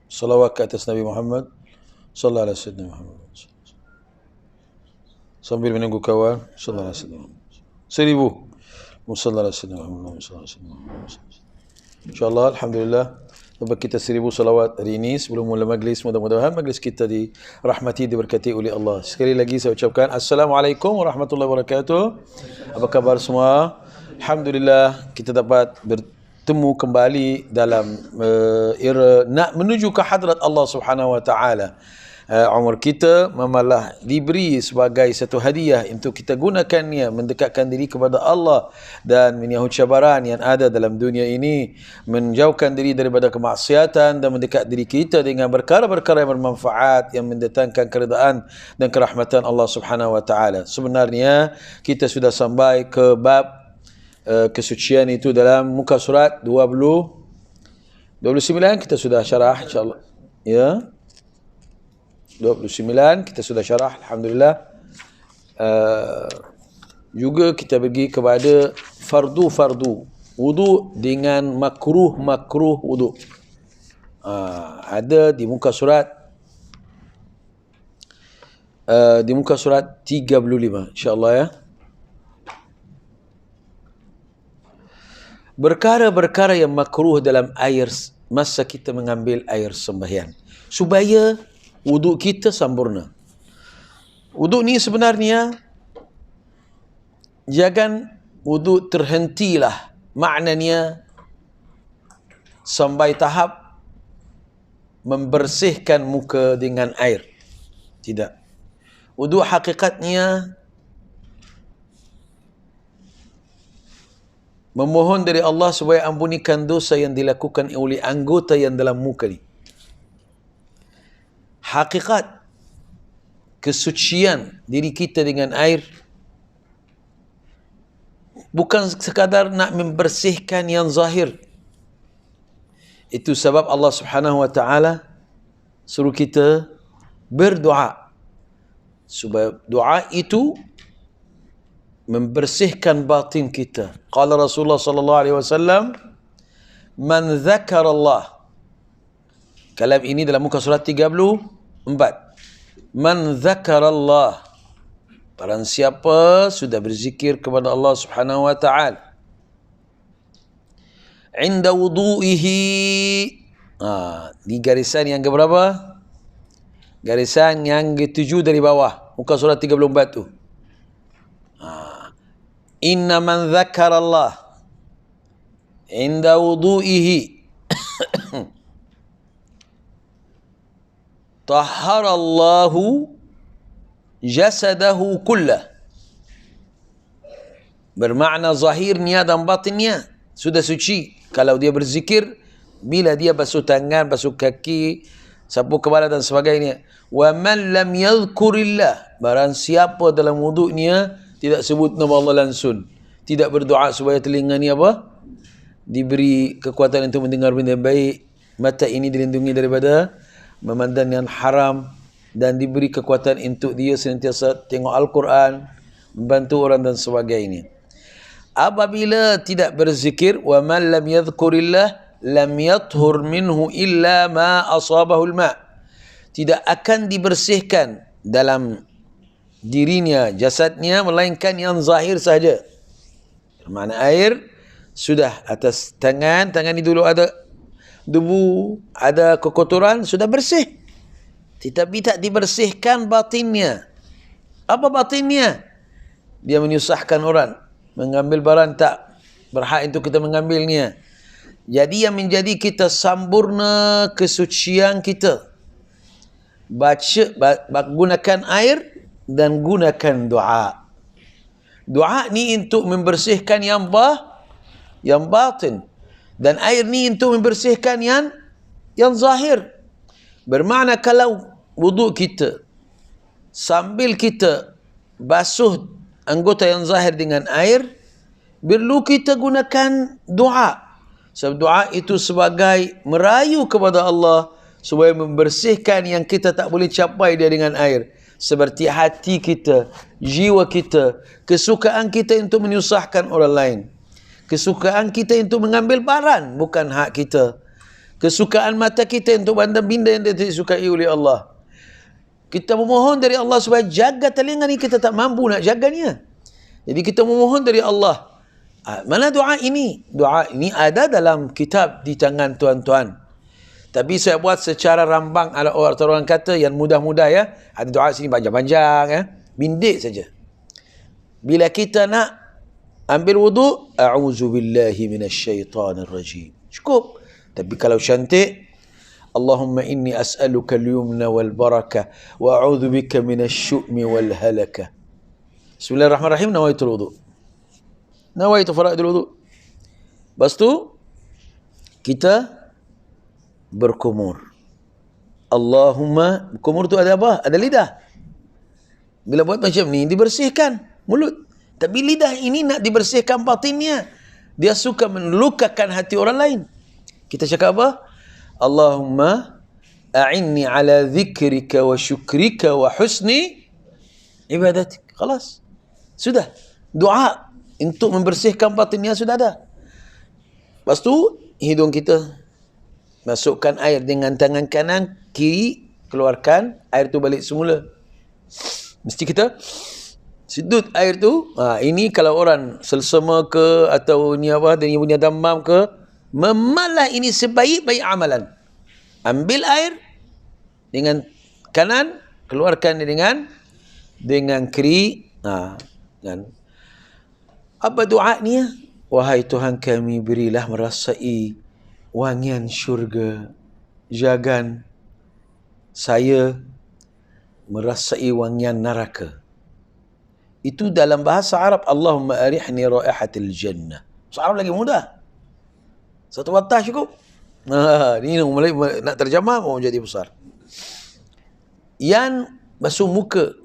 Salawat ke atas Nabi Muhammad sallallahu alaihi wasallam. Sambil menunggu kawan sallallahu alaihi wasallam. 1000 sallallahu alaihi wasallam. InsyaAllah, alhamdulillah, dapat kita 1000 salawat hari ini sebelum mula majlis. Mudah-mudahan majlis kita dirahmati, diberkati oleh Allah. Sekali lagi saya ucapkan Assalamualaikum warahmatullahi wabarakatuh. Apa khabar semua? Alhamdulillah, kita dapat bertemu kembali dalam era nak menuju ke hadrat Allah Subhanahu wa taala. Umur kita memalah diberi sebagai satu hadiah untuk kita gunakannya mendekatkan diri kepada Allah dan menyahut cabaran yang ada dalam dunia ini, menjauhkan diri daripada kemaksiatan dan mendekat diri kita dengan perkara-perkara yang bermanfaat yang mendatangkan keredaan dan kerahmatan Allah Subhanahu wa taala. Sebenarnya kita sudah sampai ke bab kesucian itu dalam muka surat 29 kita sudah syarah insyaallah. Ya. 29 kita sudah syarah alhamdulillah. Juga kita pergi kepada fardu wudu dengan makruh wudu. Ada di muka surat 35 insyaallah ya. Perkara-perkara yang makruh dalam air masa kita mengambil air sembahyang supaya wuduk kita sempurna. Wuduk ni sebenarnya jangan wuduk terhentilah, maknanya sampai tahap membersihkan muka dengan air. Tidak. Wuduk hakikatnya memohon dari Allah supaya ampunikan dosa yang dilakukan oleh anggota yang dalam muka ni. Hakikat kesucian diri kita dengan air bukan sekadar nak membersihkan yang zahir. Itu sebab Allah Subhanahu wa taala suruh kita berdoa supaya doa itu membersihkan batin kita. Qala Rasulullah sallallahu alaihi wasallam, "Man dzakara Allah." Kalam ini dalam muka surat 34. Man dzakarallah, barang siapa sudah berzikir kepada Allah Subhanahu wa taala inda wudu'ihi. Di garisan yang keberapa? Garisan yang ke-7 dari bawah, muka surat 34 tu. Inna man dzakarallah inda wudu'ihi tahharallahu jasadahu kullah. Bermakna zahirnya dan batinnya sudah suci. Kalau dia berzikir, bila dia basuh tangan, basuh kaki, sapu kepala dan sebagainya. Wa man lam yadhkurillah, barang siapa dalam wuduknya tidak sebut nama Allah langsung, tidak berdoa supaya telinga ni apa? Diberi kekuatan untuk mendengar benda baik, mata ini dilindungi daripada memandang yang haram, dan diberi kekuatan untuk dia senantiasa tengok Al-Quran, membantu orang dan sebagainya. Apabila tidak berzikir, wa man lam yadhkurillah lam yathur minhu illa ma asabahu al-ma', tidak akan dibersihkan dalam dirinya, jasadnya, melainkan yang zahir saja. Bermakna air sudah atas tangan ni dulu ada debu, ada kekotoran, sudah bersih. Tetapi tak dibersihkan batinnya. Apa batinnya? Dia menyusahkan orang, mengambil barang tak berhak untuk kita mengambilnya. Jadi yang menjadi kita sempurna kesucian kita, gunakan air dan gunakan doa. Doa ni untuk membersihkan yang batin, dan air ni untuk membersihkan yang zahir. Bermakna kalau wuduk kita sambil kita basuh anggota yang zahir dengan air, perlu kita gunakan doa. Sebab doa itu sebagai merayu kepada Allah supaya membersihkan yang kita tak boleh capai dia dengan air. Seperti hati kita, jiwa kita, kesukaan kita untuk menyusahkan orang lain. Kesukaan kita untuk mengambil baran, bukan hak kita. Kesukaan mata kita untuk pandang benda yang tidak disukai oleh Allah. Kita memohon dari Allah supaya jaga telinga ni, kita tak mampu nak jaganya. Jadi kita memohon dari Allah. Mana doa ini? Doa ini ada dalam kitab di tangan tuan-tuan. Tapi saya buat secara rambang, ala orang kata yang mudah-mudah ya. Ada doa sini panjang-panjang ya. Mindik saja. Bila kita nak ambil wudu, a'udzubillahi minasyaitanir rajim. Cukup. Tapi kalau cantik, Allahumma inni as'aluka al-yumna wal barakah wa a'udzu bika minasyu'mi wal halakah. Bismillahirrahmanirrahim. Nawaitul wudu. Nawaitu faraidul wudu. Lepas tu kita berkumur. Allahumma, kumur tu ada apa? Ada lidah. Bila buat macam ni, dibersihkan mulut. Tapi lidah ini nak dibersihkan batinnya. Dia suka melukakan hati orang lain. Kita cakap apa? Allahumma a'inni ala dhikrika wa syukrika wa husni ibadatik. Khalas. Sudah. Doa untuk membersihkan batinnya sudah ada. Lepas tu, hidung kita masukkan air dengan tangan kanan, kiri, keluarkan air tu balik semula. Mesti kita sedut air tu. Ini kalau orang selsema ke, atau ni apa, dia punya demam ke, memalah ini sebaik-baik amalan. Ambil air dengan kanan, keluarkan dengan kiri. Dan apa doa ni? Wahai Tuhan kami, berilah merasai wangian syurga. Jangan saya merasai wangian neraka. Itu dalam bahasa Arab. Allahumma arihni raihatil jannah. Bahasa Arab lagi mudah. Satu wattah cukup. Ini nak terjemah mau jadi besar. Yang basuh muka,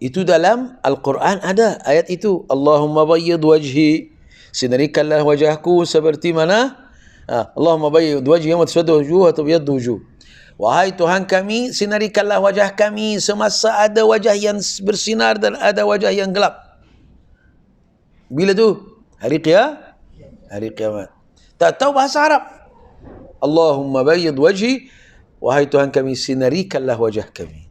itu dalam Al-Quran ada ayat itu. Allahumma bayyid wajhi, sinarikanlah wajahku seperti mana. Allahumma bayyid wajhi yawma taswaddu wujuh wa tabyaddu wujuh. Wahai Tuhan kami, sinarikanlah wajah kami semasa ada wajah yang bersinar dan ada wajah yang gelap. Bila tu? Hari kiamat. Tak tahu bahasa Arab. Allahumma bayyid wajhi, wahai Tuhan kami, sinarikanlah wajah kami.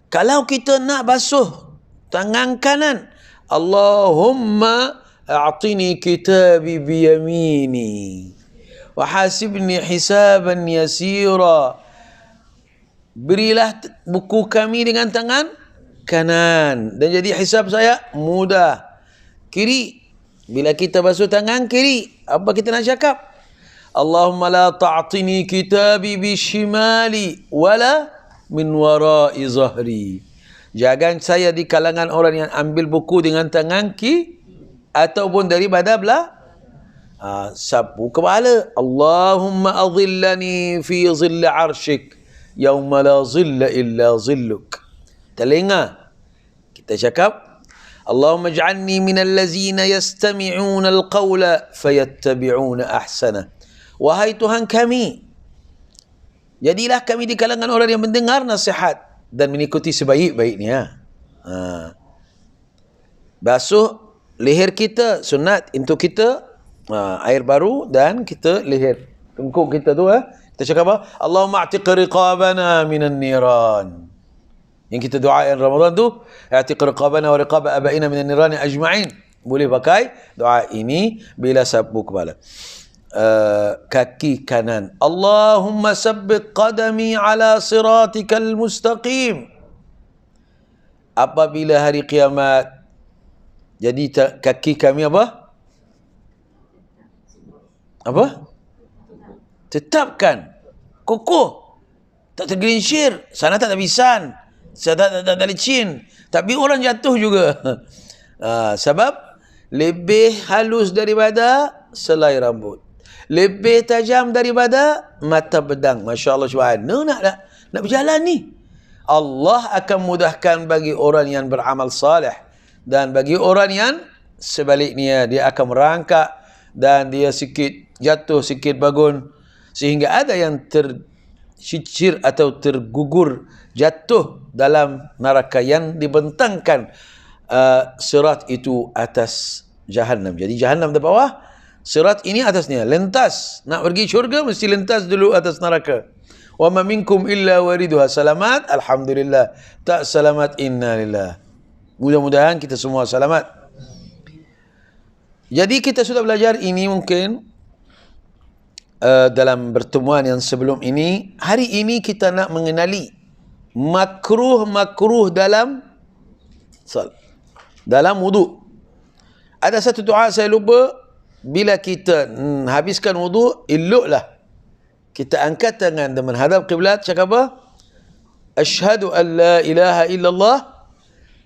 Kalau kita nak basuh tangan kanan, Allahumma a'tini kitabi biyamini wa hasibni hisaban yasira. Berilah buku kami dengan tangan kanan dan jadi hisab saya mudah. Kiri, bila kita basuh tangan kiri, apa kita nak cakap? Allahumma la ta'tini kitabi bishimali wala min wara'i zahri. Jangan saya di kalangan orang yang ambil buku dengan tangan kiri ataupun daripada sapu kepala. Allahumma adhillani fi zilli arshik yawma la zilla illa zilluk. Telinga, kita cakap Allahumma ij'alni minal ladzina yastami'una al-qawla fayattabi'una ahsana. Wahai Tuhan kami, jadilah kami di kalangan orang yang mendengar nasihat dan mengikuti sebaik-baiknya. Basuh leher kita, sunat untuk kita, air baru dan kita leher. Tengkuk kita tu, kita cakap apa? Allahumma a'tiq riqabana minan niran. Yang kita doa yang Ramadan tu, a'tiq riqabana wa riqaba abaina minan niran ajma'in. Boleh pakai doa ini bila sapu kepala. Kaki kanan, Allahumma sabbit qadami ala siratikal mustaqim. Apabila hari kiamat, jadi kaki kami apa? Tetapkan kokoh, tak tergelincir, sana tak terbisan, sana tak licin, tapi orang jatuh juga. Sebab lebih halus daripada selai rambut, lebih tajam daripada mata pedang. Masya Allah, subhanallah. Nak berjalan ni, Allah akan mudahkan bagi orang yang beramal salih, dan bagi orang yang sebaliknya, dia akan merangkak dan dia sikit jatuh, sikit bangun, sehingga ada yang tercicir atau tergugur jatuh dalam neraka yang dibentangkan sirat itu atas Jahannam. Jadi Jahannam di bawah, sirat ini atasnya. Lentas. Nak pergi syurga, mesti lentas dulu atas neraka. Wa ma minkum illa wariduha. Selamat, alhamdulillah. Tak selamat, inna lillah. Mudah-mudahan kita semua selamat. Jadi kita sudah belajar ini mungkin dalam pertemuan yang sebelum ini. Hari ini kita nak mengenali makruh-makruh dalam wudu. Ada satu doa saya lupa. Bila kita habiskan wudu, eloklah kita angkat tangan dan menghadap kiblat, cakap apa? Asyhadu an la ilaha illallah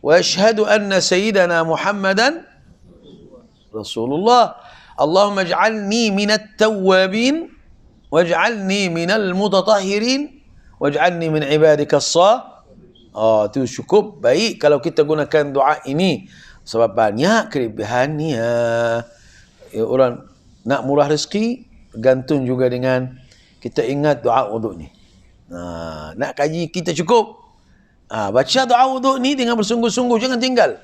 wa asyhadu anna sayyidana Muhammadan Rasulullah. Allahumma ij'alni minat tawwabin waj'alni minal mutatahhirin waj'alni min ibadika itu cukup baik kalau kita gunakan doa ini. Sebab banyak kelebihannya. Orang nak murah rezeki gantung juga dengan kita ingat doa wuduk ni. Nak kaji kita cukup. Baca doa wuduk ni dengan bersungguh-sungguh, jangan tinggal.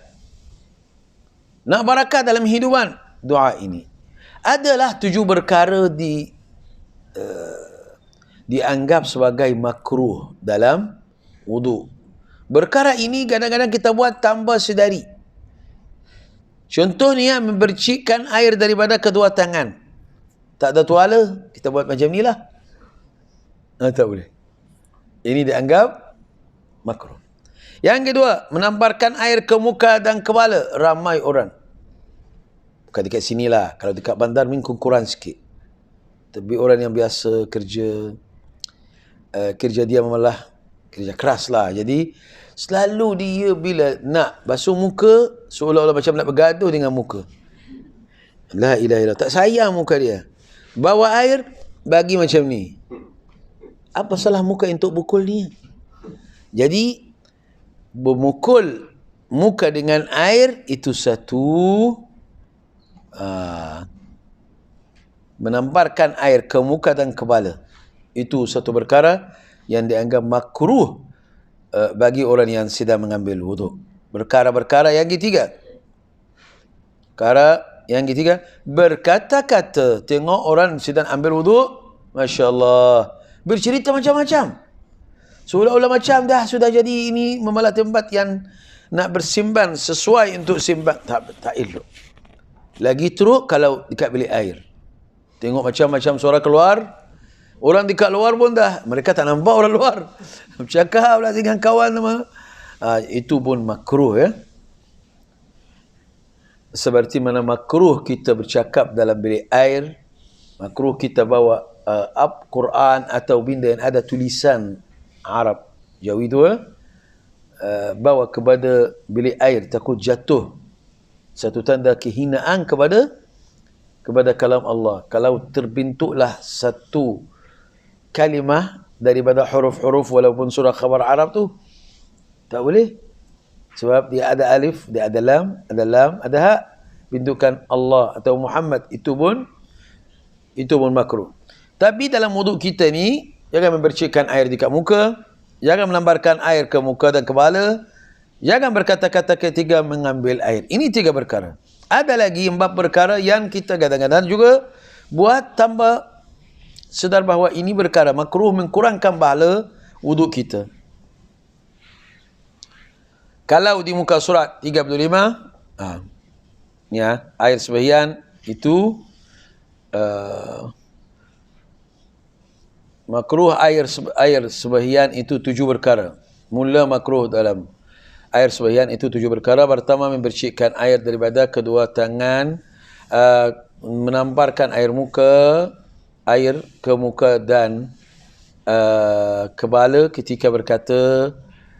Nak barakah dalam hidupan, doa ini. Adalah 7 perkara dianggap sebagai makruh dalam wuduk. Perkara ini kadang-kadang kita buat tanpa sedari. Contohnya membercikkan air daripada kedua tangan. Tak ada tuala, kita buat macam ni lah. Tak boleh. Ini dianggap makruh. Yang kedua, menamparkan air ke muka dan kepala ramai orang. Bukan dekat sini lah. Kalau dekat bandar mungkin kurang sikit. Tapi orang yang biasa kerja dia malah kerja keras lah. Jadi selalu dia bila nak basuh muka, seolah-olah macam nak bergaduh dengan muka. La ilaha illallah. Tak sayang muka dia. Bawa air, bagi macam ni. Apa salah muka untuk pukul ni? Jadi, memukul muka dengan air, itu satu. Menamparkan air ke muka dan kepala. Itu satu perkara yang dianggap makruh bagi orang yang sedang mengambil wuduk. Perkara-perkara yang ketiga. Perkara yang ketiga, berkata-kata. Tengok orang sedang ambil wuduk, Masya Allah, bercerita macam-macam. Seolah-olah macam dah sudah jadi ini memalah tempat yang nak bersimban sesuai untuk simban. Tak elok. Lagi teruk kalau dekat bilik air. Tengok macam-macam suara keluar. Orang dekat luar pun dah, mereka tak nampak orang luar. Bercakap lah dengan kawan nama. Itu pun makruh ya. Seperti mana makruh kita bercakap dalam bilik air. Makruh kita bawa Quran atau benda yang ada tulisan Arab Jawi itu bawa kepada bilik air, takut jatuh. Satu tanda kehinaan kepada kalam Allah. Kalau terbentuklah satu kalimah daripada huruf-huruf walaupun surah khabar Arab tu, tak boleh. Sebab dia ada alif, dia ada lam, ada ha. Bentukan Allah atau Muhammad, itu pun makruh. Tapi dalam wuduk kita ni, jangan membercikkan air dekat muka, jangan melambarkan air ke muka dan kepala, jangan berkata-kata ketika mengambil air. Ini 3 perkara. Ada lagi 4 perkara yang kita kadang-kadang juga buat tanpa sedar bahawa ini perkara makruh, mengkurangkan pahala wuduk kita. Kalau di muka surat 35, ya, air sebahagian itu makruh air sebahagian itu 7 perkara. Mula makruh dalam air sebahagian itu 7 perkara. Pertama, membercikkan air daripada kedua tangan, menamparkan air ke muka dan kepala ketika berkata.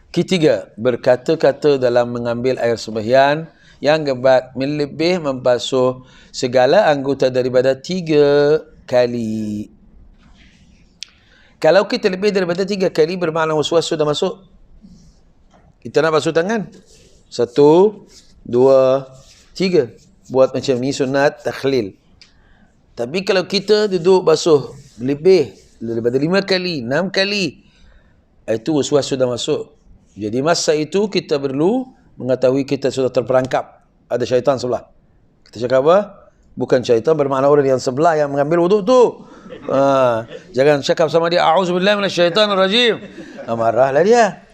Ketiga, berkata-kata dalam mengambil air sembahyang. Yang keempat, melebih membasuh segala anggota daripada 3 kali. Kalau kita lebih daripada 3 kali, bermakna was-was sudah masuk. Kita nak basuh tangan 1, 2, 3. Buat macam ni sunat takhlil. Tapi kalau kita duduk basuh lebih daripada 5 kali, 6 kali, itu was-was sudah masuk. Jadi masa itu kita perlu mengetahui kita sudah terperangkap. Ada syaitan sebelah. Kita cakap apa? Bukan syaitan bermakna orang yang sebelah yang mengambil wuduk tu. Jangan cakap sama dia, a'udzubillahi minasyaitanirrajim. Marahlah dia.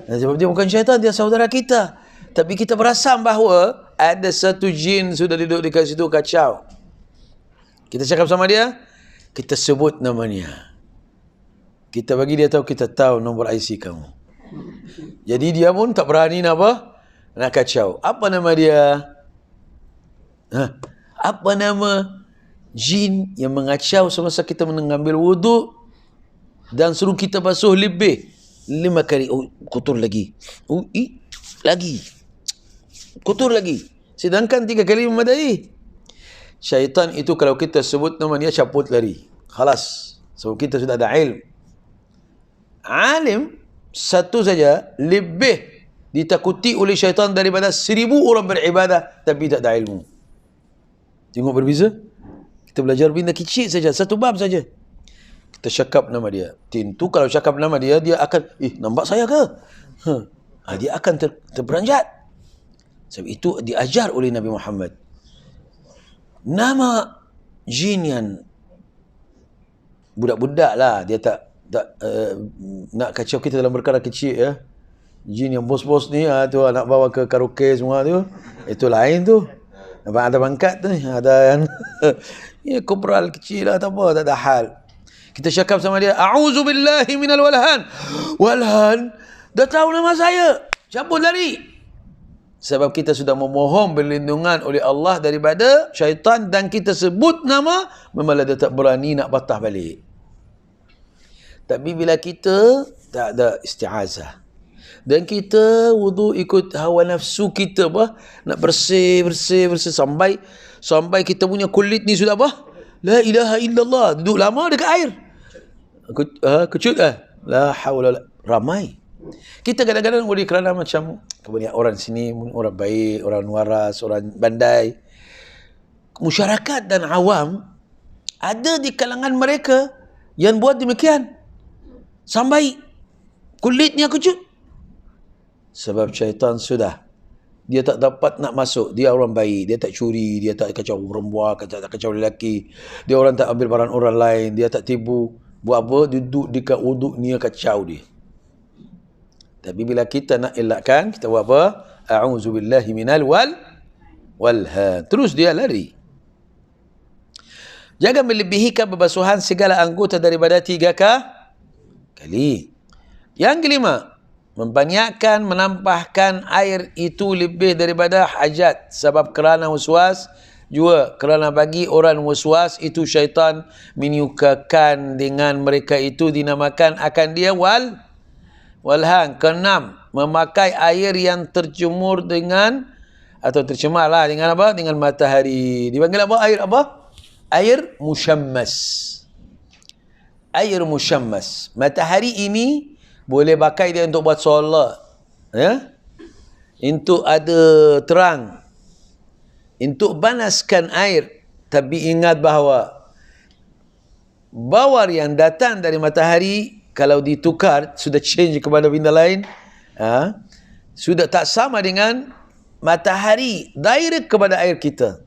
Sebab dia bukan syaitan, dia saudara kita. Tapi kita perasan bahawa ada satu jin sudah duduk di situ kacau. Kita cakap sama dia, kita sebut namanya. Kita bagi dia tahu, kita tahu nombor IC kamu. Jadi dia pun tak berani nak kacau. Apa nama dia? Apa nama jin yang mengacau semasa kita mengambil wuduk dan suruh kita basuh lebih 5 kali? Kotor lagi. Lagi. Kotor lagi. Sedangkan 3 kali memadai. Syaitan itu kalau kita sebut nama dia, caput lari. Khalas. Sebab kita sudah ada ilmu. Alim satu saja lebih ditakuti oleh syaitan daripada 1000 orang beribadah tapi tak ada ilmu. Tengok berbeza? Kita belajar benda kecil saja, satu bab saja. Kita cakap nama dia. Tentu kalau cakap nama dia, dia akan, nampak saya ke? Dia akan terperanjat. Sebab itu diajar oleh Nabi Muhammad. Nama jin yang budak-budak lah, dia tak nak kacau kita dalam perkara kecil ya. Jin yang bos-bos ni tu nak bawa ke karaoke semua tu, itu lain tu. Ada pangkat tu, ada yang kopral kecil lah, tak apa, tak ada hal. Kita cakap sama dia, a'udzubillahi minal walhan. Walhan, dah tahu nama saya, cabut lari. Sebab kita sudah memohon perlindungan oleh Allah daripada syaitan dan kita sebut nama, memanglah dia tak berani nak patah balik. Tapi bila kita tak ada isti'azah dan kita wudu ikut hawa nafsu kita nak bersih sampai kita punya kulit ni sudah la ilaha illallah, duduk lama dekat air. Kecut la haula ramai. Kita kadang-kadang boleh kerana macam kebanyakan orang sini, orang baik, orang waras, orang bandai. Masyarakat dan awam ada di kalangan mereka yang buat demikian. Sampai kulitnya kecut. Sebab syaitan sudah. Dia tak dapat nak masuk. Dia orang baik. Dia tak curi. Dia tak kacau perempuan. Tak kacau lelaki. Dia orang tak ambil barang orang lain. Dia tak tipu. Buat apa? Duduk dekat wuduk ni kacau dia. Tapi bila kita nak elakkan, kita buat apa? A'udzubillahi minal walhan. Terus dia lari. Jangan melebihikan perbasuhan segala anggota daripada 3 kali. Yang kelima, membanyakkan menampahkan air itu lebih daripada hajat. Sebab kerana waswas, juga kerana bagi orang waswas itu syaitan menyukakan dengan mereka itu, dinamakan akan dia walhan. Keenam, memakai air yang tercemur dengan atau tercemarlah dengan apa? Dengan matahari. Dipanggil apa? Air apa? Air musyammas. Air musyammas. Matahari ini boleh pakai dia untuk buat solat, ya, untuk ada terang, untuk panaskan air. Tapi ingat bahawa bawar yang datang dari matahari kalau ditukar sudah change kepada benda lain, sudah tak sama dengan matahari direct kepada air kita,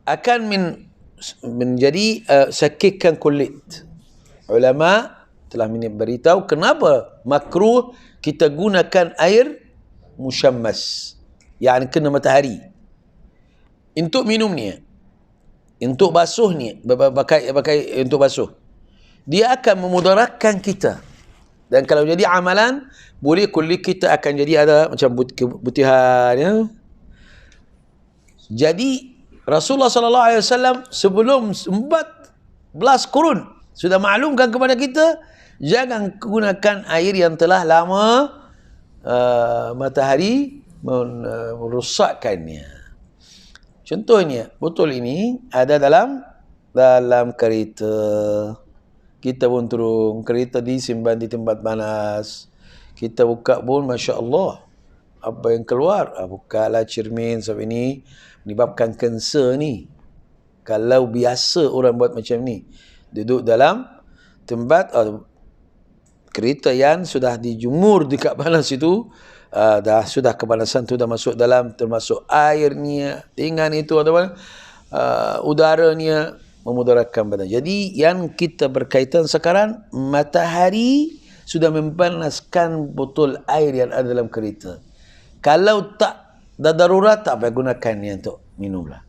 akan menjadi sakitkan kulit. Ulama telah beritahu kenapa makruh kita gunakan air musyammas, yang kena matahari, untuk minum ni, untuk basuh ni, pakai untuk basuh. Dia akan memudaratkan kita. Dan kalau jadi amalan, boleh kulit kita akan jadi ada macam keputihan, ya. Jadi Rasulullah SAW sebelum 14 kurun sudah maklumkan kepada kita, jangan gunakan air yang telah lama matahari merosakkannya. Contohnya, botol ini ada dalam kereta. Kita pun turun, kereta disimpan di tempat panas. Kita buka pun, Masya Allah, apa yang keluar? Bukalah cermin, sebab ini menyebabkan kanser ni. Kalau biasa orang buat macam ni, duduk dalam tempat kereta yang sudah dijemur dekat panas itu, sudah kepanasan tu dah masuk dalam, termasuk airnya, ringan itu ataupun udaranya memudaratkan badan. Jadi yang kita berkaitan sekarang, matahari sudah mempanaskan botol air yang ada dalam kereta. Kalau tak dah darurat, tak payah gunakannya untuk minumlah.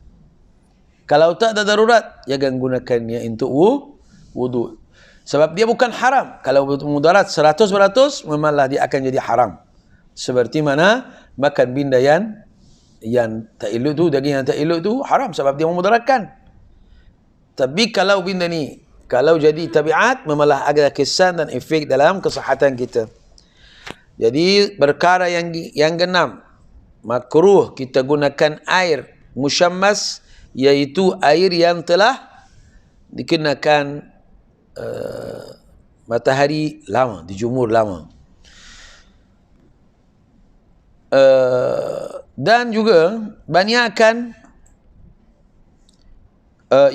Kalau tak ada darurat, jangan gunakannya untuk wudu. Sebab dia bukan haram. Kalau mudarat 100%, memanglah dia akan jadi haram. Seperti mana makan benda yang tak elok tu, daging yang tak elok tu haram sebab dia memudaratkan. Tapi kalau benda ni, kalau jadi tabiat, memanglah ada kesan dan efek dalam kesihatan kita. Jadi perkara yang keenam, makruh kita gunakan air musyammas, iaitu air yang telah dikenakan matahari lama, dijemur lama. Dan juga banyakkan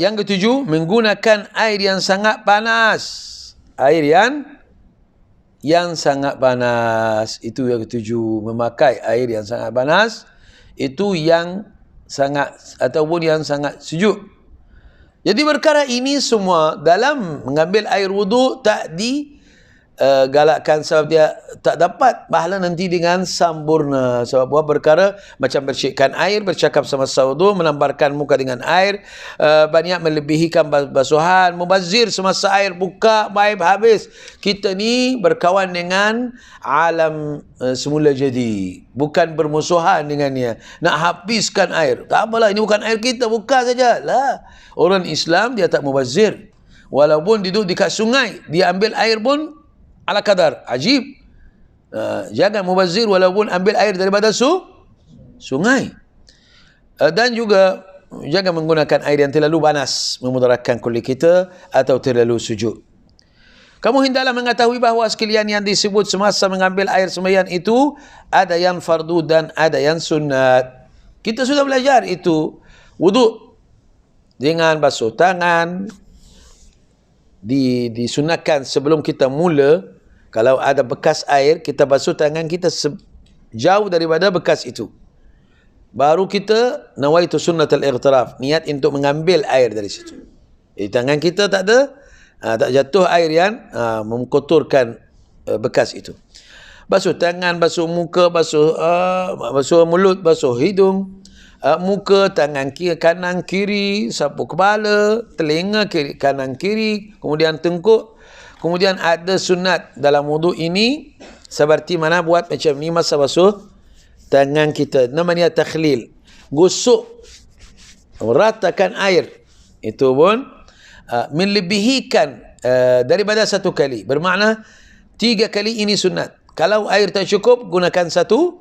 yang ketujuh, menggunakan air yang sangat panas. Air yang sangat panas, itu yang ketujuh. Memakai air yang sangat panas, itu yang sangat ataupun yang sangat sejuk. Jadi perkara ini semua dalam mengambil air wudu tak digalakkan sebab dia tak dapat pahala nanti dengan sempurna. Sebab buat perkara macam bersihkan air, bercakap semasa wudu, melamparkan muka dengan air, banyak melebihikan basuhan, mubazir semasa air buka, baik habis. Kita ni berkawan dengan alam semula jadi, bukan bermusuhan dengannya, nak habiskan air. Tak apalah, ini bukan air kita, buka saja lah. Orang Islam dia tak mubazir. Walaupun duduk dekat sungai, dia ambil air pun ala kadar. Ajib. Jangan mubazir walaupun ambil air daripada sungai. Dan juga jangan menggunakan air yang terlalu panas, memudaratkan kulit kita, atau terlalu sejuk. Kamu hendaklah mengetahui bahawa sekalian yang disebut semasa mengambil air sembahyang itu, ada yang fardu dan ada yang sunat. Kita sudah belajar itu. Wudu dengan basuh tangan disunatkan sebelum kita mula. Kalau ada bekas air, kita basuh tangan kita jauh daripada bekas itu. Baru kita nawaitu sunnatul ightiraf, niat untuk mengambil air dari situ. Jadi tangan kita tak jatuh air yang mengkotorkan bekas itu. Basuh tangan, basuh muka, basuh mulut, basuh hidung, muka, tangan kiri, kanan kiri, sapu kepala, telinga kiri, kanan kiri, kemudian tengkuk. Kemudian ada sunat dalam wudu ini, seperti mana buat macam ni masa basuh tangan kita, namanya takhlil, gosok, ratakan air. Itu pun melebihikan daripada satu kali, bermakna 3 kali ini sunat. Kalau air tak cukup, gunakan satu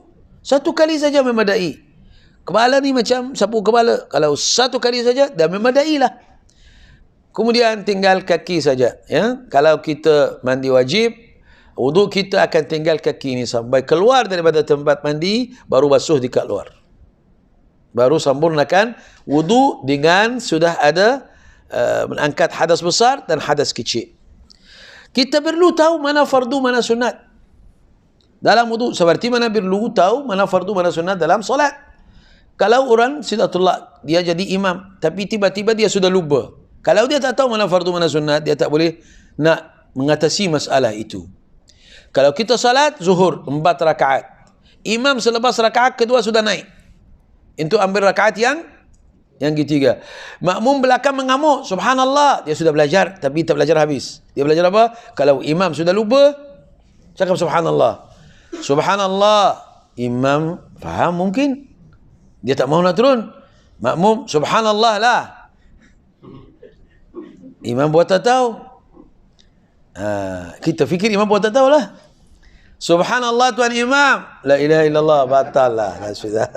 kali saja memadai. Kepala ni macam sapu kepala, kalau 1 kali saja dah memadai lah. Kemudian tinggal kaki saja, ya. Kalau kita mandi wajib, wudu kita akan tinggal kaki ini sampai keluar daripada tempat mandi, baru basuh dekat luar. Baru sempurnakan wudu dengan sudah ada mengangkat hadas besar dan hadas kecil. Kita perlu tahu mana fardu, mana sunat dalam wudu, seperti mana perlu tahu mana fardu, mana sunat dalam solat. Kalau orang sudah tolak, dia jadi imam, tapi tiba-tiba dia sudah lupa. Kalau dia tak tahu mana fardu, mana sunat, dia tak boleh nak mengatasi masalah itu. Kalau kita salat zuhur 4 rakaat, imam selepas rakaat kedua sudah naik untuk ambil rakaat yang ketiga. Makmum belakang mengamuk, subhanallah, dia sudah belajar tapi tak belajar habis. Dia belajar apa? Kalau imam sudah lupa, cakap subhanallah. Subhanallah, imam faham mungkin, dia tak mahu nak turun. Makmum subhanallah lah, imam buat tak tahu. Kita fikir imam buat tak tahu lah. Subhanallah tuan imam, la ilaha illallah, batal lah. Sudah.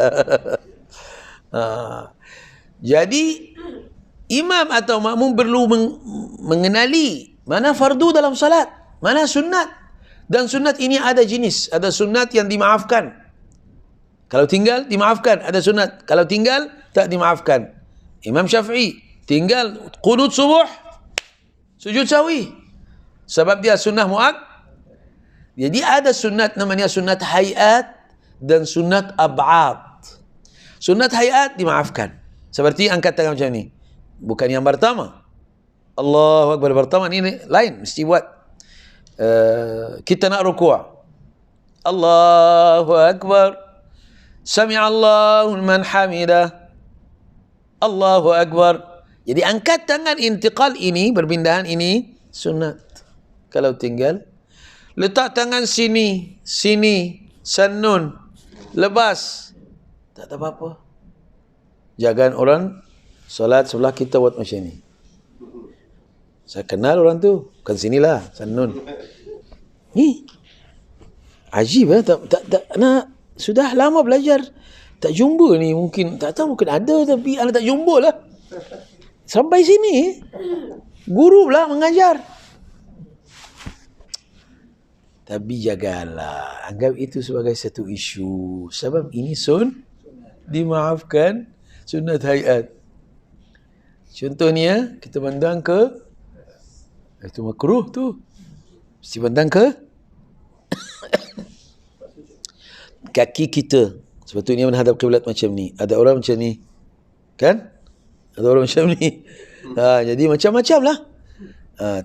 Jadi imam atau makmum perlu mengenali mana fardu dalam salat, mana sunat. Dan sunat ini ada jenis, ada sunat yang dimaafkan. Kalau tinggal dimaafkan, ada sunat. Kalau tinggal tak dimaafkan. Imam Syafi'i tinggal qunut subuh, sujud sawi, sebab dia sunnah Jadi ada sunat namanya sunat hayat dan sunat ab'ad. Sunat hayat dimaafkan. Seperti angkat tangan macam ni. Bukan yang pertama. Allahu Akbar pertama ni lain, mesti buat. Kita nak rukuk. Allahu Akbar. Sami'allahu liman hamidah. Allahu Akbar. Jadi angkat tangan intiqal ini, perpindahan ini sunat. Kalau tinggal letak tangan sini, sanun, lepas. Tak ada apa-apa. Jangan orang solat sebelah kita buat macam ni. Saya kenal orang tu. Bukan sinilah, sanun. Ni. Ajib tak nak. Sudah lama belajar. Tak jumpa ni mungkin. Tak tahu mungkin ada tapi anda tak jumpa lah. Sampai sini. Guru pula mengajar. Tapi jagalah. Anggap itu sebagai satu isu. Sebab ini dimaafkan sunat hayat. Contohnya, kita pandang ke, itu makruh tu. Mesti pandang ke kaki kita. Sepatutnya menghadap kiblat macam ni. Ada orang macam ni. Kan? Ada orang macam ni. Jadi macam-macam lah.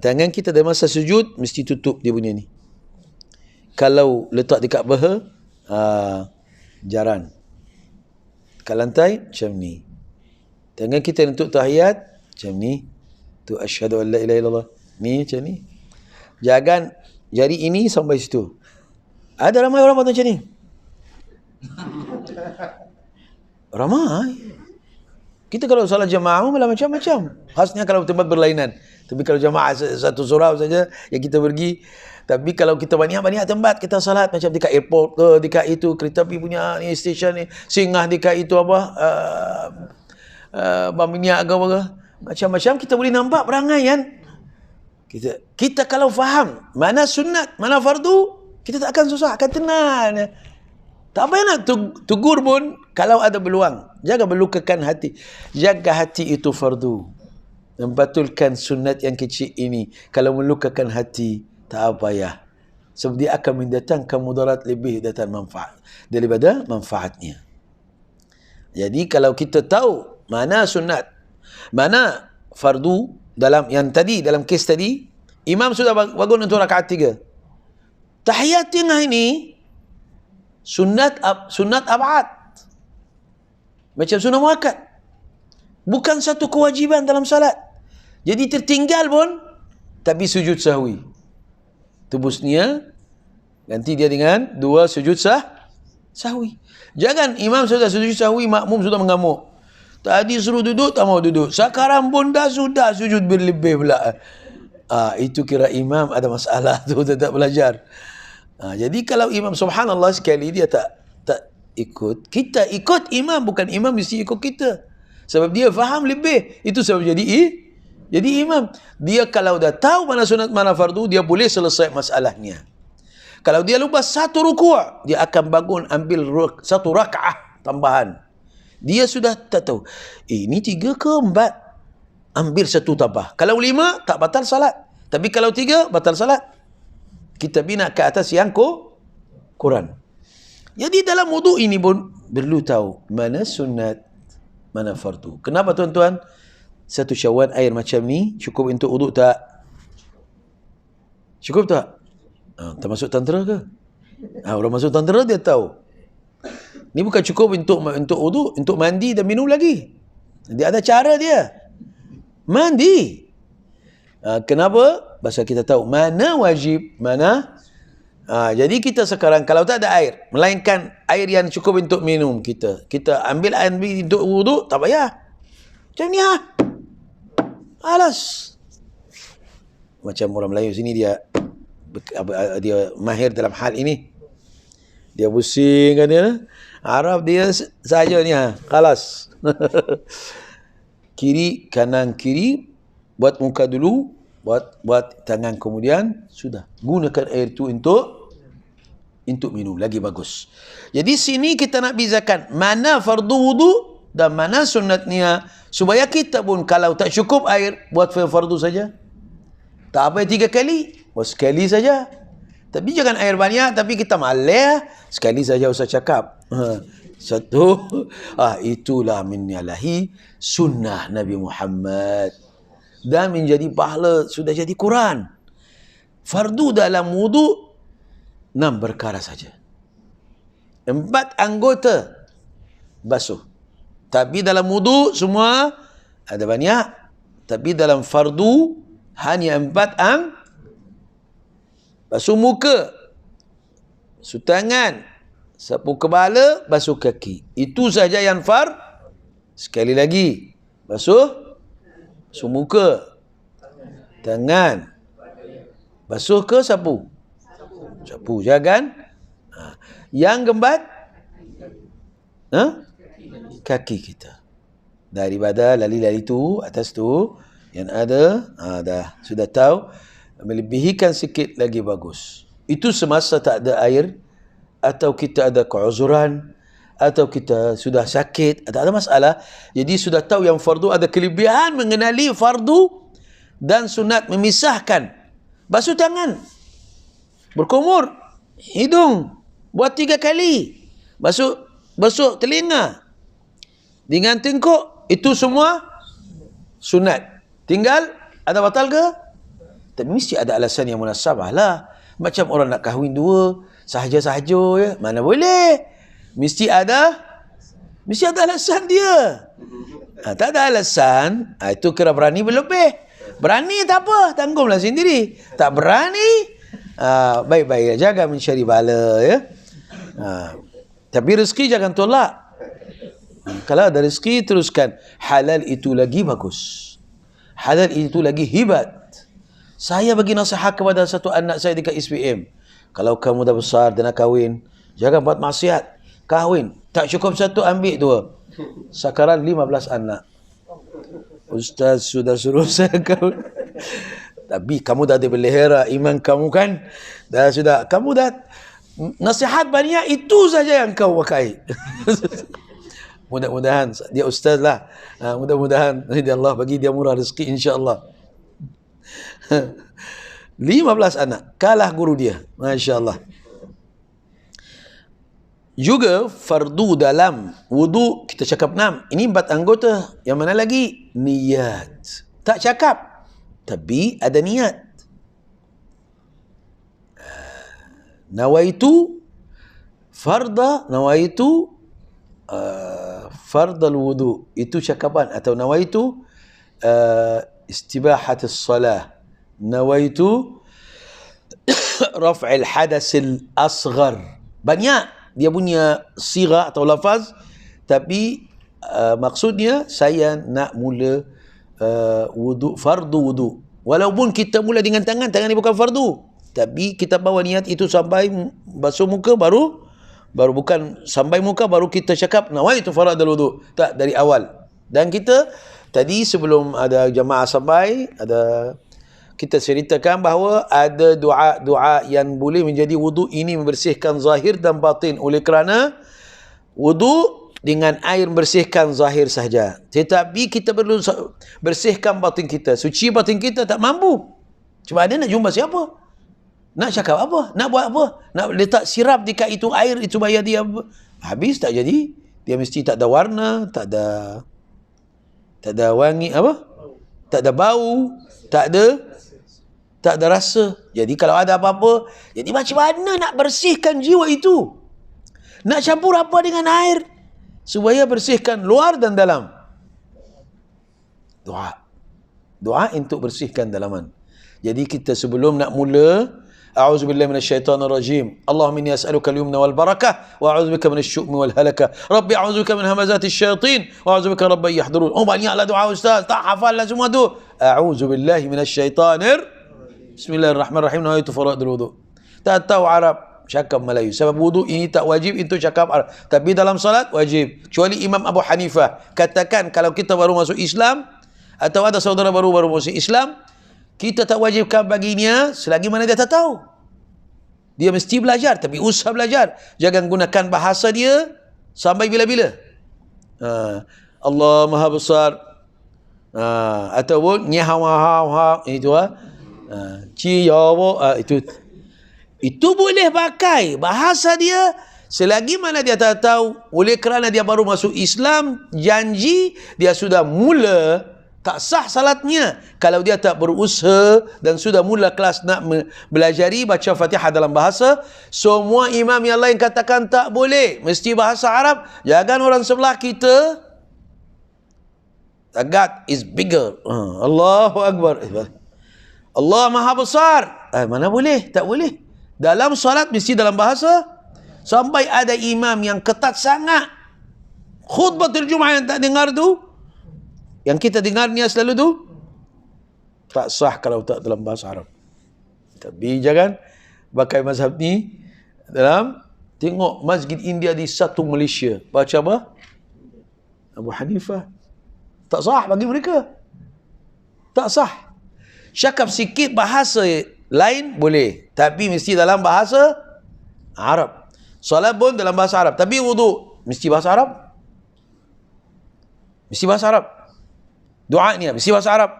Tangan kita dalam masa sujud, mesti tutup dia punya ni. Kalau letak dekat paha, jaran. Kat lantai, macam ni. Tangan kita untuk tahiyat, macam ni. Tu asyhadu an la ilaha illallah. Ni, macam ni. Jangan jari ini sampai situ. Ada ramai orang buat macam ni. Ramai. Kita kalau salat jamaah malah macam-macam. Khasnya kalau tempat berlainan. Tapi kalau jamaah satu surau saja yang kita pergi. Tapi kalau kita banyak-banyak tempat kita salat macam dekat airport ke, dekat itu kereta api punya ni stesen ni, singgah dekat itu apa bam minyak ke apa ke. Macam-macam kita boleh nampak perangai kan. Kita kalau faham mana sunat, mana fardu, kita tak akan susah, akan tenang. Tak payah nak tegur pun kalau ada peluang. Jangan melukakan hati. Jaga hati itu fardu. Membatulkan sunat yang kecil ini. Kalau melukakan hati, tak payah. Sebab dia akan mendatangkan mudarat lebih daripada manfaatnya. Jadi kalau kita tahu mana sunat, mana fardu dalam yang tadi, dalam kes tadi, imam sudah bangun untuk rakaat 3. Tahiyat tengah ini sunat ab'ad. Macam sunat muakkad. Bukan satu kewajiban dalam salat. Jadi tertinggal pun tapi sujud sahwi. Tebusnya ganti dia dengan 2 sujud sahwi. Jangan imam sudah sujud sahwi, makmum sudah mengamuk. Tadi suruh duduk, tak mau duduk. Sekarang pun dah sudah sujud berlebih pula. Itu kira imam ada masalah tu, tak belajar. Jadi kalau imam subhanallah sekali dia tak ikut, kita ikut imam, bukan imam mesti ikut kita. Sebab dia faham lebih. Itu sebab jadi imam. Dia kalau dah tahu mana sunat mana fardu, dia boleh selesai masalahnya. Kalau dia lupa satu rukuk, dia akan bangun ambil satu rakaah tambahan. Dia sudah tak tahu. Ini 3 ke 4? Ambil satu tambah. Kalau 5, tak batal salat. Tapi kalau 3, batal salat. Kita bina ke atas yang kurang. Jadi dalam wudu ini pun perlu tahu mana sunat, mana fardu. Kenapa tuan-tuan? Satu syawal air macam ni cukup untuk wudu tak? Cukup tak? Termasuk tentera ke? Orang masuk tentera dia tahu. Ni bukan cukup untuk wudu, untuk mandi dan minum lagi. Dia ada cara dia. Mandi. Kenapa? Pasal kita tahu mana wajib, mana. Jadi kita sekarang kalau tak ada air, melainkan air yang cukup untuk minum kita ambil air untuk wudu, tak payah. Macam ni alas. Macam orang Melayu sini dia mahir dalam hal ini. Dia pusing kan dia. Arab dia saja ni kalas. Kiri, kanan, kiri. Buat muka dulu. Buat tangan kemudian. Sudah. Gunakan air itu untuk minum. Lagi bagus. Jadi sini kita nak bezakan. Mana fardu wudu dan mana sunatnya. Supaya kita pun kalau tak cukup air. Buat fardu saja. Tak apa 3 kali. Buat sekali saja. Tapi jangan air banyak, tapi kita malah sekali saja usah cakap. Satu, itulah menyalahi sunnah Nabi Muhammad. Dan menjadi pahala sudah jadi Quran. Fardu dalam wudu 6 perkara saja. 4 anggota basuh. Tapi dalam wudu semua ada banyak. Tapi dalam fardu hanya 4 basuh muka, basuh tangan, sapu kepala, basuh kaki. Itu saja yang Sekali lagi, basuh muka, tangan, basuh ke sapu. Sapu, jangan. Yang gembat, kaki kita. Daripada lali-lali tu, atas tu, yang ada, dah sudah tahu, melebihikan sikit lagi bagus. Itu semasa tak ada air, atau kita ada keuzuran, atau kita sudah sakit, tak ada masalah. Jadi sudah tahu yang fardu ada kelebihan mengenali fardu dan sunat memisahkan. Basuh tangan, berkumur, hidung, buat 3 kali. Basuh telinga dengan tengkuk, itu semua sunat. Tinggal ada batal ke? Tapi mesti ada alasan yang munasabah lah. Macam orang nak kahwin 2, sahaja-sahaja ya. Mana boleh. Mesti ada alasan dia. Tak ada alasan, itu kira berani berlebih. Berani tak apa, tanggunglah sendiri. Tak berani, baik-baik jaga mencari bala ya. Tapi rezeki jangan tolak. Kalau ada rezeki teruskan. Halal itu lagi bagus. Halal itu lagi hebat. Saya bagi nasihat kepada satu anak saya dekat SPM. Kalau kamu dah besar dan nak kahwin, jangan buat maksiat. Kahwin, tak cukup 1, ambil 2. Sekarang 15 anak. Ustaz sudah suruh saya kahwin. Tapi kamu dah dipelihara iman kamu kan. Sudah. Kamu dah nasihat banyak, itu saja yang kau pakai. Mudah-mudahan dia ustaz lah. Mudah-mudahan Allah bagi dia murah rezeki insya-Allah. 15 anak, kalah guru dia. Masya Allah. Juga fardu dalam wudu, kita cakap 6. Ini 4 anggota. Yang mana lagi? Niat. Tak cakap, tapi ada niat. Nawaitu fardal wudu. Itu cakapan. Atau nawaitu istibahatis salah. Nawaitu raf'il hadasil asghar. Banyak dia punya sirah atau lafaz, tapi maksudnya saya nak mula wudu, fardu wudu. Walaupun kita mula dengan tangan ni bukan fardu, tapi kita bawa niat itu sampai basuh muka baru bukan sampai muka baru kita cakap nawaitu faradul wudu. Tak, dari awal. Dan kita tadi sebelum ada jemaah sampai, kita ceritakan bahawa ada doa-doa yang boleh menjadi wudu. Ini membersihkan zahir dan batin. Oleh kerana wudu dengan air membersihkan zahir sahaja, tetapi kita perlu bersihkan batin kita. Suci batin kita tak mampu. Cuma ada nak jumpa siapa? Nak cakap apa? Nak buat apa? Nak letak sirap dekat itu air, itu bayar dia. Habis tak jadi. Dia mesti tak ada warna, tak ada wangi apa? Tak ada bau, tak ada rasa. Jadi kalau ada apa-apa, jadi macam mana nak bersihkan jiwa itu? Nak campur apa dengan air supaya bersihkan luar dan dalam? Doa untuk bersihkan dalaman. Jadi kita sebelum nak mula, a'udzubillahi minasyaitonirrajim. Allahumma inni as'aluka al-yumna wal barakah wa a'udzubika minasy-syu'mi wal halakah. Rabbi a'udzubika min hamazati syaitin wa a'udzubika rabbi yahdurun. Banyaklah doa ustaz, tak hafallah semua tu. A'udzubillahi minasyaitonir. Bismillahirrahmanirrahim. Nawaitu faradul wudu. Tak tahu Arab, cakap Melayu. Sebab wudu ini tak wajib, itu cakap Arab. Tapi dalam salat wajib. Kecuali Imam Abu Hanifah katakan kalau kita baru masuk Islam atau ada saudara baru masuk Islam, kita tak wajibkan baginya selagi mana dia tak tahu. Dia mesti belajar, tapi usah belajar. Jangan gunakan bahasa dia sampai bila-bila. Allah Maha Besar. Ataupun nyahawahawa itu. Ciyawo itu. Itu boleh pakai bahasa dia selagi mana dia tak tahu. Oleh kerana dia baru masuk Islam, janji dia sudah mula, tak sah salatnya. Kalau dia tak berusaha dan sudah mula kelas nak belajari baca Fatihah dalam bahasa, semua imam yang lain katakan tak boleh, mesti bahasa Arab. Jangan orang sebelah kita, God is bigger. Allahu Akbar. Allah Maha Besar. Mana boleh? Tak boleh. Dalam solat mesti dalam bahasa. Sampai ada imam yang ketat sangat. Khutbatul Jumaat yang tak dengar tu, yang kita dengar ni selalu tu, tak sah kalau tak dalam bahasa Arab. Tapi jangan pakai mazhab ni dalam, tengok masjid India di satu Malaysia, baca apa? Abu Hanifah. Tak sah bagi mereka. Tak sah. Cakap sikit bahasa lain boleh, tapi mesti dalam bahasa Arab. Solat pun dalam bahasa Arab, tapi wuduk mesti bahasa Arab. Mesti bahasa Arab. Doa ni mesti bahasa Arab.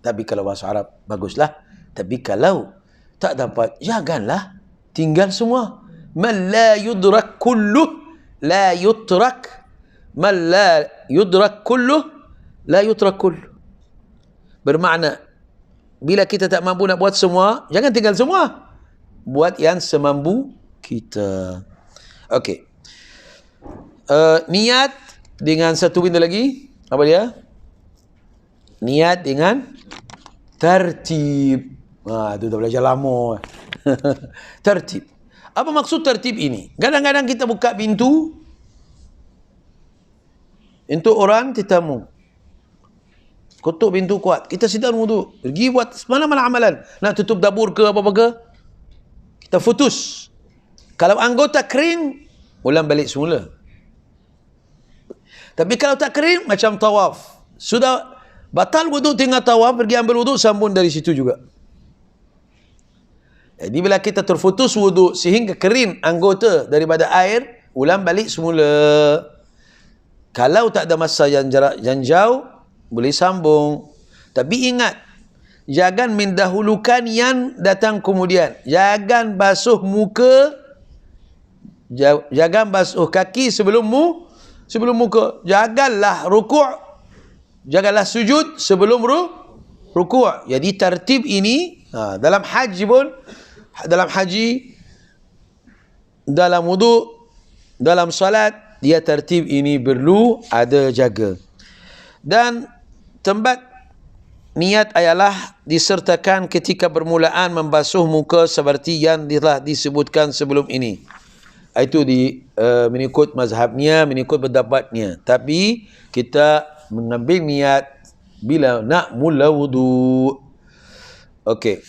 Tapi kalau bahasa Arab baguslah. Tapi kalau tak dapat, janganlah tinggal semua. Man la yudrak kulluh la yutrak. Man la yudrak kulluh la yutrak kulluh. Bermakna bila kita tak mampu nak buat semua, jangan tinggal semua. Buat yang semampu kita. Okey. Niat dengan satu benda lagi. Apa dia? Niat dengan tertib. Itu dah belajar lama. Tertib. Apa maksud tertib ini? Kadang-kadang kita buka pintu untuk orang tetamu. Kutuk pintu kuat. Kita sedang wudu. Pergi buat mana-mana amalan. Nak tutup dapur ke apa-apa ke. Kita putus. Kalau anggota kering, ulang balik semula. Tapi kalau tak kering, macam tawaf. Sudah batal wudu tinggal tawaf, pergi ambil wudu, sambung dari situ juga. Jadi bila kita terputus wudu sehingga kering anggota daripada air, ulang balik semula. Kalau tak ada masa yang jarak yang jauh, boleh sambung. Tapi ingat, jangan mendahulukan yang datang kemudian. Jangan basuh muka, jangan basuh kaki sebelum muka. Janganlah rukuk, janganlah sujud sebelum rukuk. Jadi tertib ini dalam haji pun, dalam haji, dalam wudu, dalam salat, dia tertib ini perlu ada jaga. Dan tempat niat ialah disertakan ketika permulaan membasuh muka seperti yang telah disebutkan sebelum ini. Itu mengikut mazhabnya, mengikut pendapatnya. Tapi kita mengambil niat bila nak mula wudu. Okey.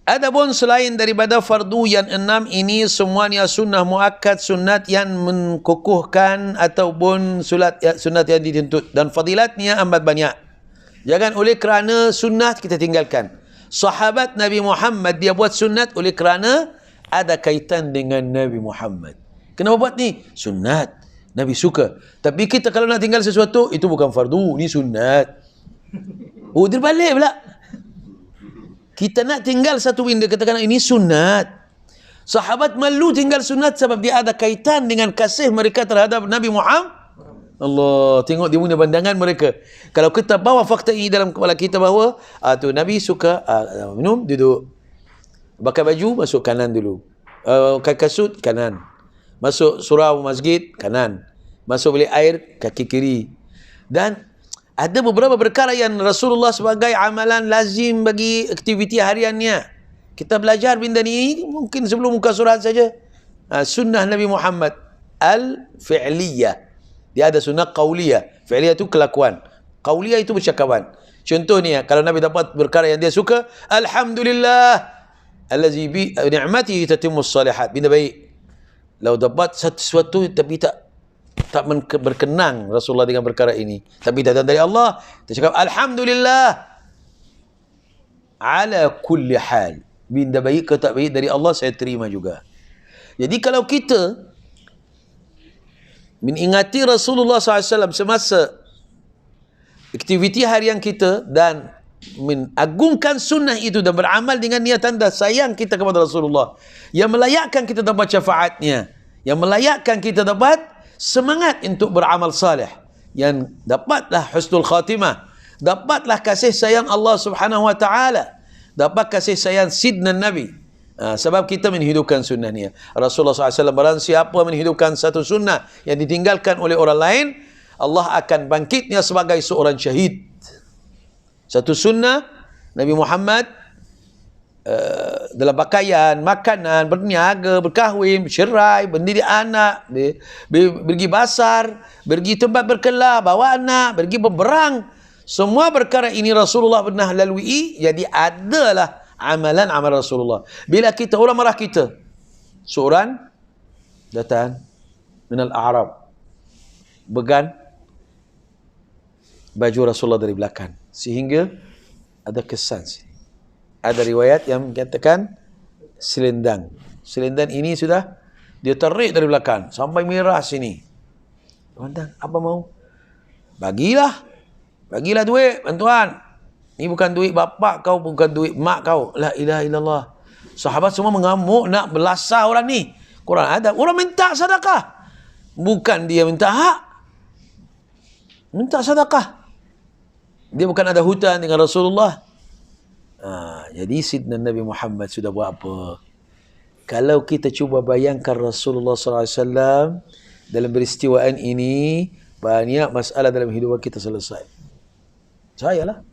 Adapun selain daripada fardu yang 6 ini, semuanya sunnah muakkad, sunat yang menkukuhkan ataupun sunat yang dituntut, dan fadilatnya amat banyak. Jangan oleh kerana sunat kita tinggalkan. Sahabat Nabi Muhammad dia buat sunat oleh kerana ada kaitan dengan Nabi Muhammad. Kenapa buat ni? Sunat. Nabi suka. Tapi kita kalau nak tinggal sesuatu, itu bukan fardu, ni sunat. Oh, dia balik pula. Kita nak tinggal satu benda, katakan ini sunat. Sahabat malu tinggal sunat sebab dia ada kaitan dengan kasih mereka terhadap Nabi Muhammad. Allah, tengok dia punya pandangan mereka. Kalau kita bawa fakta ini dalam kepala kita bahawa tu Nabi suka minum, duduk. Pakai baju, masuk kanan dulu. Pakai kasut, kanan. Masuk surau masjid, kanan. Masuk bilik air, kaki kiri. Dan ada beberapa perkara yang Rasulullah sebagai amalan lazim bagi aktiviti hariannya. Kita belajar benda ni mungkin sebelum muka surat saja. Sunnah Nabi Muhammad al-fi'liyah. Dia ada sunnah qauliyah. Fi'liyah itu kelakuan. Qauliyah itu percakapan. Contohnya, kalau Nabi dapat perkara yang dia suka, alhamdulillah allazi bi ni'matihi tatimmus salihat. Benda baik. Kalau dapat sesuatu tapi tak berkenang Rasulullah dengan perkara ini, tapi datang dari Allah, kita cakap alhamdulillah ala kulli hal. Benda baik ke tak baik dari Allah, saya terima juga. Jadi kalau kita mengingati Rasulullah SAW semasa aktiviti harian kita dan mengagungkan sunnah itu dan beramal dengan niat tanda sayang kita kepada Rasulullah yang melayakkan kita dapat syafaatnya, yang melayakkan kita dapat semangat untuk beramal salih, yang dapatlah husnul khatimah, dapatlah kasih sayang Allah Subhanahu wa taala, dapat kasih sayang sidna Nabi. Sebab kita menghidupkan sunnah ni. Rasulullah SAW barang siapa menghidupkan satu sunnah yang ditinggalkan oleh orang lain, Allah akan bangkitnya sebagai seorang syahid. Satu sunnah Nabi Muhammad dalam pakaian, makanan, berniaga, berkahwin, bercerai, mendidik anak, pergi basar, pergi tempat berkelah, bawa anak, pergi berperang. Semua perkara ini Rasulullah pernah lalui, jadi adalah amalan amal Rasulullah. Bila kita, orang marah kita, seorang datang minal Arab, began baju Rasulullah dari belakang, sehingga ada kesan sini. Ada riwayat yang mengatakan selendang. Selendang ini sudah dia tarik dari belakang sampai merah sini. Tuan, apa mau? Bagilah duit, bantuan. Ini bukan duit bapak kau, bukan duit mak kau. La ilaha illallah. Sahabat semua mengamuk nak belasah orang ni. Quran ada, orang minta sedekah. Bukan dia minta hak. Minta sedekah. Dia bukan ada hutang dengan Rasulullah. Jadi Sidna Nabi Muhammad sudah buat apa? Kalau kita cuba bayangkan Rasulullah SAW dalam peristiwaan ini, banyak masalah dalam hidup kita selesai. Sayalah.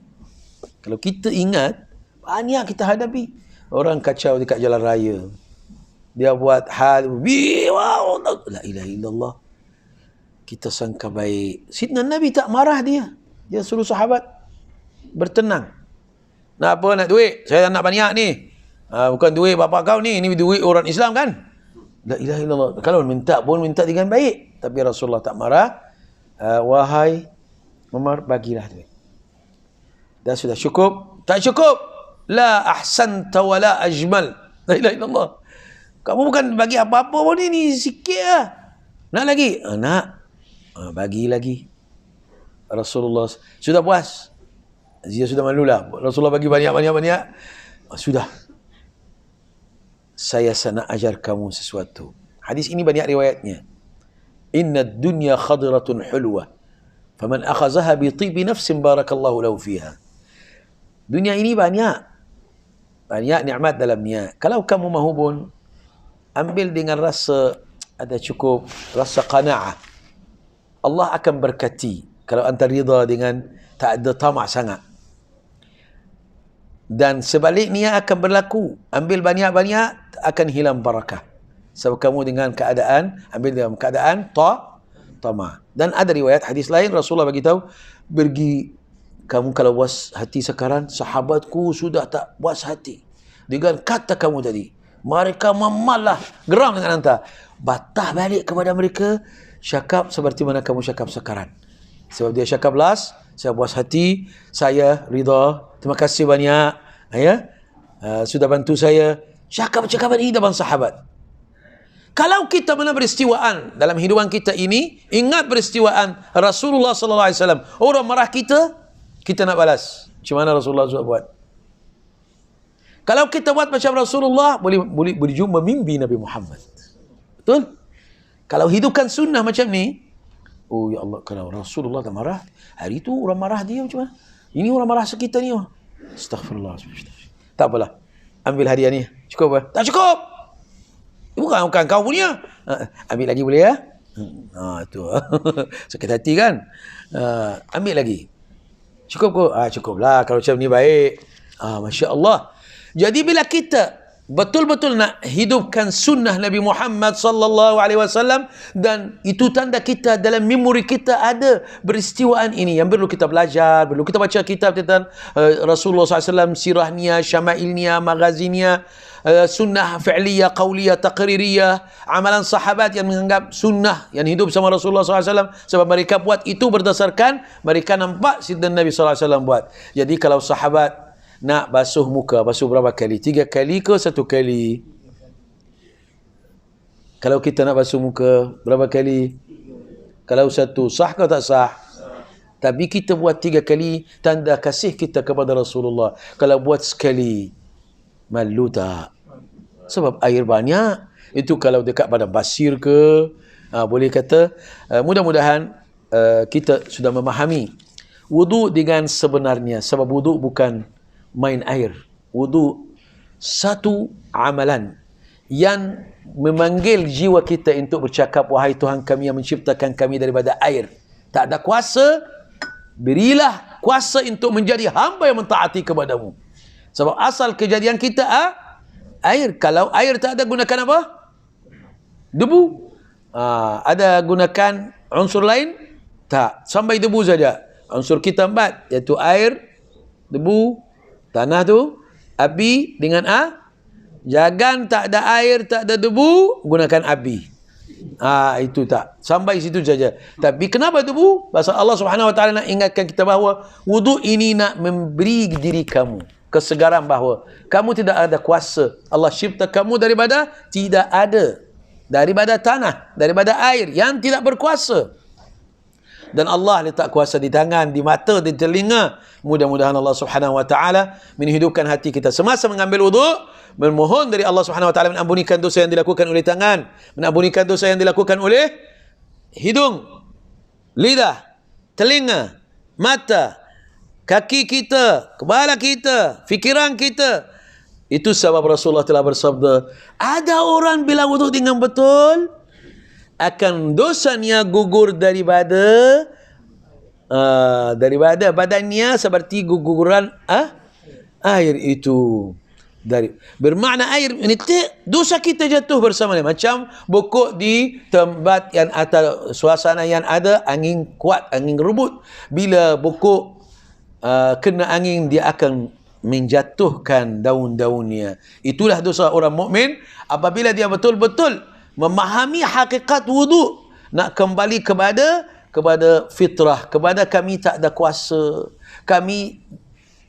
Kalau kita ingat, banyak kita hadapi. Orang kacau dekat jalan raya. Dia buat hal, wow, la ilaha illallah. Kita sangka baik. Sidna Nabi tak marah dia. Dia suruh sahabat bertenang. Nak apa? Nak duit? Saya nak banyak ni. Bukan duit bapak kau ni. Ini duit orang Islam kan? La ilaha illallah. Kalau minta pun minta dengan baik. Tapi Rasulullah tak marah. Wahai Umar, bagilah duit. Dah sudah cukup? Tak cukup. La ahsanta wa la ajmal. La ilaha illallah. Kamu bukan bagi apa-apa pun ni sikit lah. Nak lagi? Nak. Bagi lagi. Rasulullah sudah puas. Dia sudah malulah. Rasulullah bagi banyak. Sudah. Saya nak ajar kamu sesuatu. Hadis ini banyak riwayatnya. Inna dunya khadratun hulwa. Faman akhazaha bi tibi nafsin barakallahu lahu fiha. Dunia ini banyak nikmat dalamnya. Kalau kamu mahu pun, ambil dengan rasa ada cukup, rasa qana'ah. Allah akan berkati. Kalau anda rida dengan tak ada tamak sangat. Dan sebaliknya akan berlaku. Ambil banyak-banyak, akan hilang barakah. Sebab kamu dengan keadaan, ambil dalam keadaan tamak. Dan ada riwayat hadis lain, Rasulullah beritahu, pergi kamu kalau puas hati sekarang, sahabatku sudah tak puas hati dengan kata kamu tadi. Mereka memalah, geram dengan anda. Batah balik kepada mereka, cakap seperti mana kamu cakap sekarang. Sebab dia cakap last, saya puas hati, saya rida, terima kasih banyak, sudah bantu saya. Cakap-cakapan ini depan sahabat. Kalau kita mana peristiwaan dalam hidupan kita ini, ingat peristiwaan Rasulullah SAW. Orang marah kita nak balas. Macam mana Rasulullah SAW buat? Kalau kita buat macam Rasulullah, boleh jumpa mimpi Nabi Muhammad. Betul? Kalau hidupkan sunnah macam ni, oh ya Allah, kalau Rasulullah tak marah, hari itu orang marah dia macam mana? Ini orang marah sekitar ni. Astaghfirullah. Tak apalah. Ambil hadiah ni. Cukup apa? Tak cukup. Bukan kau punya. Ambil lagi boleh ya? Itu. Sakit hati kan? Ambil lagi. Cukup ke? Cukuplah. Kalau macam ni baik. Masya Allah. Jadi bila kita betul-betul nak hidupkan sunnah Nabi Muhammad sallallahu alaihi wasallam, dan itu tanda kita dalam memori kita ada peristiwaan ini yang perlu kita belajar, perlu kita baca kitab tentang Rasulullah SAW, sirahnya, syama'ilnya, magazinya, sunnah fi'liyah, qawliyah, taqririyah, amalan sahabat yang menganggap sunnah yang hidup sama Rasulullah SAW, sebab mereka buat itu berdasarkan mereka nampak sidna Nabi SAW buat. Jadi kalau sahabat nak basuh muka, basuh berapa kali? 3 kali ke 1 kali? Kalau kita nak basuh muka, berapa kali? Kalau satu sah ke tak sah? Tapi kita buat 3 kali, tanda kasih kita kepada Rasulullah. Kalau buat sekali, malu tak? Sebab air banyak. Itu kalau dekat padang pasir ke, boleh kata. Mudah-mudahan kita sudah memahami wudu dengan sebenarnya. Sebab wudu bukan main air. Wudu satu amalan yang memanggil jiwa kita untuk bercakap, wahai Tuhan kami yang menciptakan kami daripada air. Tak ada kuasa, berilah kuasa untuk menjadi hamba yang mentaati kepadamu. Sebab asal kejadian kita air. Kalau air tak ada, gunakan apa? Debu. Ada gunakan unsur lain? Tak. Sampai debu saja. Unsur kita 4, iaitu air, debu, tanah tu, api dengan Jangan tak ada air, tak ada debu, gunakan api. Itu tak. Sampai situ saja. Tapi kenapa debu? Pasal Allah Subhanahu Wa Taala nak ingatkan kita bahawa wudu ini nak memberi diri kamu kesegaran, bahawa kamu tidak ada kuasa. Allah cipta kamu daripada tidak ada. Daripada tanah, daripada air yang tidak berkuasa. Dan Allah letak kuasa di tangan, di mata, di telinga. Mudah-mudahan Allah Subhanahu Wa Taala menghidupkan hati kita semasa mengambil wudu, memohon dari Allah Subhanahu Wa Taala mengampunikan dosa yang dilakukan oleh tangan, mengampunikan dosa yang dilakukan oleh hidung, lidah, telinga, mata, kaki kita, kepala kita, fikiran kita. Itu sebab Rasulullah telah bersabda, ada orang bila wudu dengan betul, akan dosanya gugur daripada badannya seperti guguran air itu. Bermakna air menitik, dosa kita jatuh bersamanya. Macam pokok di tempat yang atas, suasana yang ada angin kuat, angin rebut. Bila pokok kena angin, dia akan menjatuhkan daun-daunnya. Itulah dosa orang mukmin apabila dia betul-betul memahami hakikat wudu, nak kembali kepada fitrah, kepada kami tak ada kuasa, kami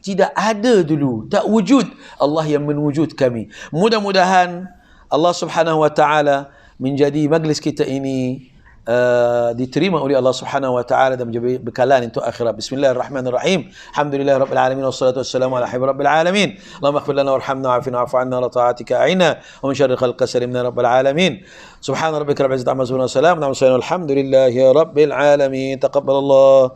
tidak ada dulu, tak wujud, Allah yang menwujud kami. Mudah-mudahan Allah Subhanahu Wa Taala menjadi majlis kita ini diterima oleh Allah Subhanahu Wa Taala dan menjadi bekalan untuk akhirat. Bismillahirrahmanirrahim. Alhamdulillahirabbil alamin wassalatu wassalamu ala habibir alamin. Allahumma ighfir lana warhamna wa'afina wa'fu 'anna la ta'atika a'ina wa min syarril khalqi salimna rabbil alamin. Subhana rabbika rabbil izzati amma yasifun wa salamun 'alal mursalin walhamdulillahi rabbil alamin. Taqabbalallah.